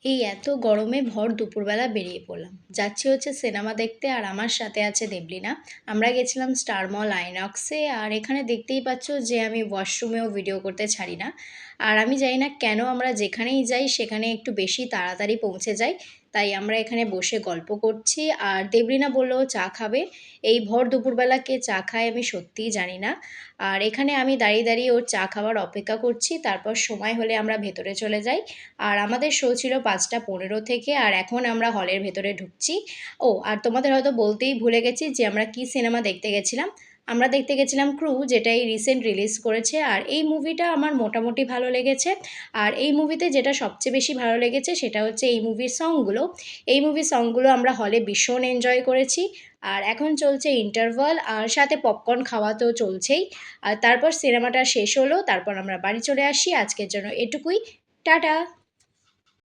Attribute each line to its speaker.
Speaker 1: এই এত গরমে ভর দুপুরবেলা বেরিয়ে পড়লাম। যাচ্ছি হচ্ছে সিনেমা দেখতে আর আমার সাথে আছে দেবলীনা। আমরা গেছিলাম স্টার মল আইনক্সে আর এখানে দেখতেই পাচ্ছ যে আমি ওয়াশরুমেও ভিডিও করতে ছাড়ি না। আর আমি জানি না কেন আমরা যেখানেই যাই সেখানে একটু বেশি তাড়াতাড়ি পৌঁছে যাই। তাই আমরা এখানে বসে গল্প করছি আর দেবলীনা বলল ও চা খাবে। এই ভর দুপুরবেলা কে চা খায় আমি সত্যিই জানি না। আর এখানে আমি দাঁড়িয়ে দাঁড়িয়ে ওর চা খাওয়ার অপেক্ষা করছি, তারপর সময় হলে আমরা ভেতরে চলে যাই। আর আমাদের শো ছিল ৫টা ১৫ থেকে আর এখন আমরা হলের ভেতরে ঢুকছি। ও আর তোমাদের হয়তো বলতেই ভুলে গেছি যে আমরা কি সিনেমা দেখতে গেছিলাম। আমরা দেখতে গেছিলাম ক্রু, যেটা এই রিসেন্ট রিলিজ করেছে আর এই মুভিটা আমার মোটামুটি ভালো লেগেছে। আর এই মুভিতে যেটা সবচেয়ে বেশি ভালো লেগেছে সেটা হচ্ছে এই মুভির সংগুলো। এই মুভির সংগুলো আমরা হলে ভীষণ এনজয় করেছি। আর এখন চলছে ইন্টারভাল আর সাথে পপকর্ন খাওয়া তো চলছেই। আর তারপর সিনেমাটা শেষ হলো, তারপর আমরা বাড়ি চলে আসি। আজকের জন্য এটুকুই। টাটা।